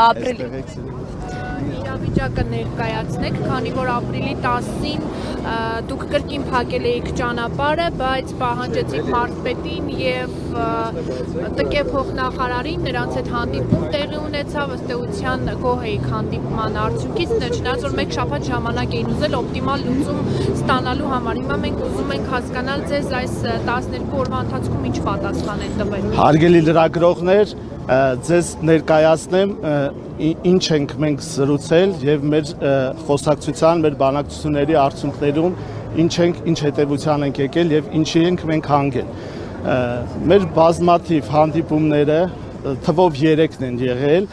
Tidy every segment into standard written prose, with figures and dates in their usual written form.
ապրիլի իրավիճակը ներկայացնեք, քանի որ ապրիլի 10-ին դուք կրկին փակել եք ճանապարհը, բայց պահանջեցիք մարզպետին եւ ՏԿ փոխնախարարին, նրանց հետ հանդիպում տեղի ունեցավ, ըստ էության գոհ էիք հանդիպման արդյունքից, չնայած որ մեկ շաբաթ ժամանակ էին ուզել օպտիմալ լուծում ստանալու համար։ Հիմա մենք ուզում ենք հասկանալ ձեզ այս 12 օրվա ընթացքում ինչ պատասխան են տվել։ Հարգելի լրագրողներ, ձեզ ներկայացնեմ ինչ ենք մենք զրուցել եւ մեր խոսակցության, մեր բանակցությունների արդյունքներում ինչ հետևության ենք եկել եւ ինչի ենք մենք հանգել։ Մեր բազմաթիվ հանդիպումները թվով 3-ն են եղել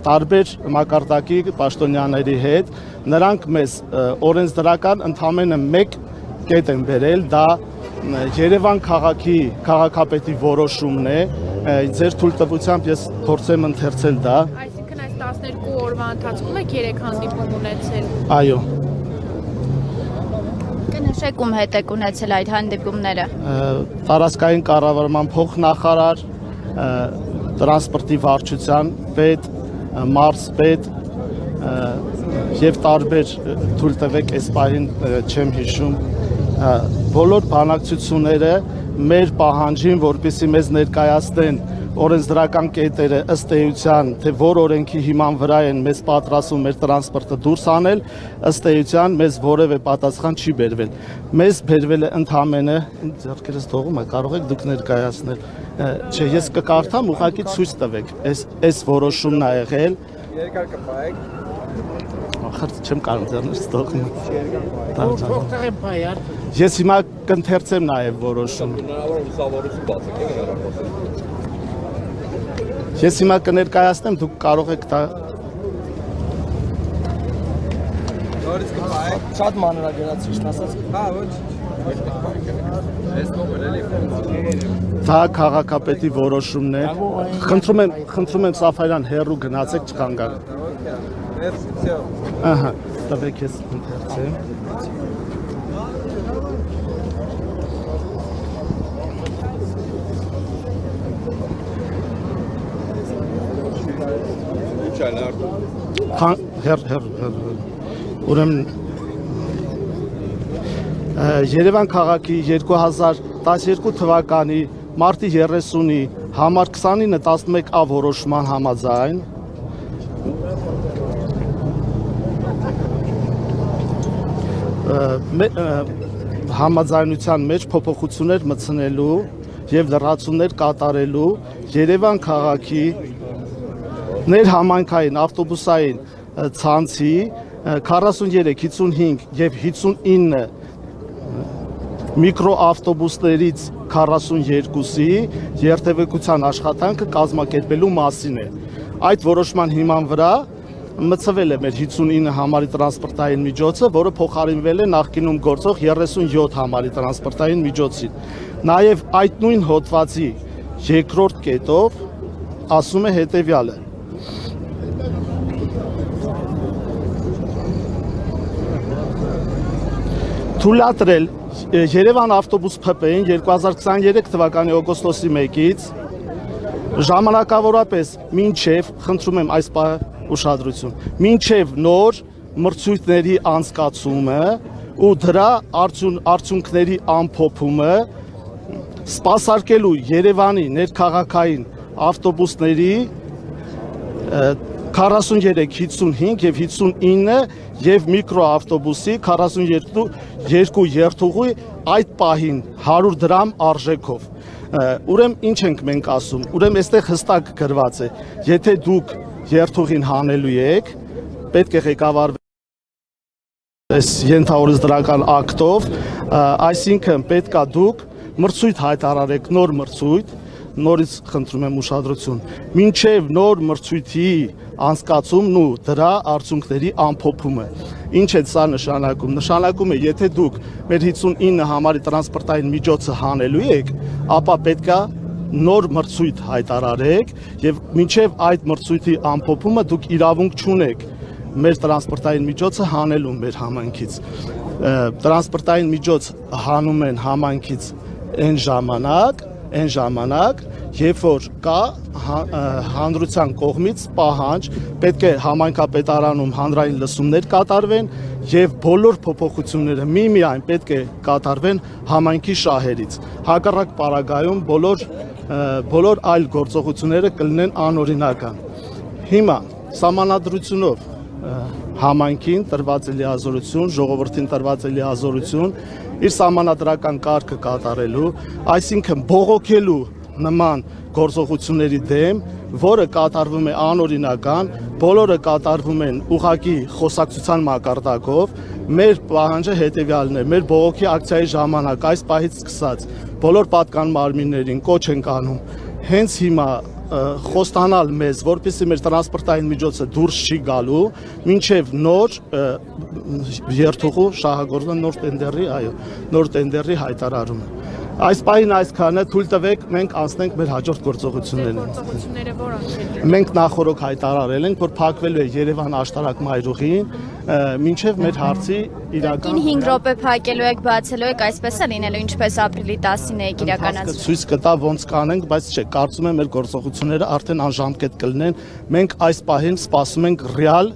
տարբեր մակարդակի պաշտոնյաների հետ, նրանք մեզ օրենսդրական ընդամենը մեկ կետ են բերել, դա Երևան քաղաքի քաղաքապետի որոշումն է, ձեր թույլտվությամբ ես փորձեմ ընթերցել դա։ Այսինքն այս 12 օրվա ընթացքում եք 3 հանդիպում ունեցել։ Այո։ Կնշեք ում հետ եք ունեցել այդ հանդիպումները։ Տարածքային կառավարման փոխնախարար, տրանսպորտի վարչության պետ, մարզպետ եւ տարբեր թույլտվեք այս պահին չեմ հիշում բոլոր բանակցությունները մեր պահանջին, որպեսզի մեզ ներկայացնեն օրենսդրական կետերը ըստ էության, թե որ օրենքի հիման վրա են մեզ պատրաստում մեր տրանսպորտը դուրս անել, ըստ էության մեզ որևէ պատասխան չի բերվել։ Մեզ բերվել է ընդամենը, ձեռքերս թողում է, կարող եք դուք ներկայացնել։ Չէ, ես կկարդամ, ուղղակի ցույց տվեք։ Այս որոշումն ա եղել։ Երկար կպայեք։ Ախր չեմ կարող ձեռներս թողում։ Թողտեղեմ բայար։ Ես հիմա կընթերցեմ նաև որոշումը։ Ես հիմա կներկայացնեմ, դուք կարող եք դա Նորից կպայեք, շատ մանրագերացիչ ասած։ Հա, ոչ։ Դա քաղաքապետի որոշումն է։ Խնդրում եմ Սաֆարյան հեռու գնացեք չխանգարեք։ Ահա, տվեք ես ընթերցեմ։ Ուրեմն Երևան քաղաքի 2012 թվականի մարտի 30-ի համար 29-11 որոշման համաձայն համաձայնության մեջ փոփոխություններ մտցնելու եւ լրացումներ կատարելու Երևան քաղաքի ներհամայնքային ավտոբուսային ցանցի 43, 55 եւ 59 միկրոավտոբուսներից 42-ի երթևեկության աշխատանքը կազմակերպելու մասին է։ Այդ որոշման հիման վրա մցվել է մեր 59 համարի տրանսպորտային միջոցը, որը փոխարինվել է նախկինում գործող 37 համարի տրանսպորտային միջոցին։ Նաեւ այդ նույն հոդվածի երկրորդ կետով ասում է հետեւյալը. Թույլատրել Երևան ավտոբուս ՓՊ-ին 2023 թվականի օգոստոսի 1-ից ժամանակավորապես մինչև, խնդրում եմ այս ուշադրություն, մինչև նոր մրցույթների անցկացումը ու դրա արդյունքների ամփոփումը սպասարկելու Երևանի ներքաղաքային ավտոբուսների 43, 55 եւ 59 եւ միկրոավտոբուսի 42 երթուղի այդ պահին 100 դրամ արժեքով։ Ուրեմն ինչ ենք մենք ասում։ Ուրեմն այստեղ հստակ գրված է, եթե դուք երթուղին հանելու եք, պետք է ղեկավարվեք այս ենթաօրենսդրական ակտով, այսինքն պետքա դուք մրցույթ հայտարարեք, նոր մրցույթ, նորից խնդրում եմ ուշադրություն, մինչև նոր մրցույթի անցկացումն ու դրա արդյունքների ամփոփումը։ Ինչ է սա նշանակում։ Նշանակում է, եթե դուք մեր 59 համարի տրանսպորտային միջոցը հանելու եք, ապա պետքա նոր մրցույթ հայտարարեք եւ մինչև այդ մրցույթի ամփոփումը դուք իրավունք չունեք մեր տրանսպորտային միջոցը հանելու մեր համայնքից։ Տրանսպորտային միջոց հանում են համայնքից այն ժամանակ, երբ որ կա հանրության կողմից պահանջ, պետք է համայնքապետարանում հանրային լսումներ կատարվեն եւ բոլոր փոփոխությունները միմիայն պետք է կատարվեն համայնքի շահերից։ Հակառակ պարագայում բոլոր այլ գործողությունները կլինեն անօրինական։ Հիմա սահմանադրությունով համայնքին տրված է լիազորություն, ժողովրդին տրված է լիազորություն իր սահմանադրական կարգը կատարելու, այսինքն բողոքելու նման գործողությունների դեմ, որը կատարվում է անօրինական, բոլորը կատարվում են ուղղակի խոսակցության մակարդակով, մեր պահանջը հետևյալն է, մեր բողոքի ակցիայի ժամանակ այս պահից սկսած բոլոր պատկան մարմիններին կոչ ենք անում հենց հիմա խոստանալ մեզ, որպեսզի մեր տրանսպորտային միջոցը դուրս չի գալու, մինչև նոր երթուղու շահագործման նոր տենդերի հայտարարումը։ Այս պահին այսքանը, թույլ տվեք մենք անցնենք մեր հաջորդ գործողություններին։ Գործողությունները որոնք են։ Մենք նախորդ հայտարարել ենք, որ փակվելու է Երևան աշտարակ մայրուղին, մինչև մեր հարցի իրական 5 րոպե փակելու եք, բացելու եք, այսպես է լինելու, ինչպես ապրիլի 10-ին եք իրականացնում։ Ցույց կտա ոնց կանենք, բայց չէ, կարծում եմ մեր գործողությունները արդեն անժամկետ կլինեն։ Մենք այս պահին սպասում ենք ռեալ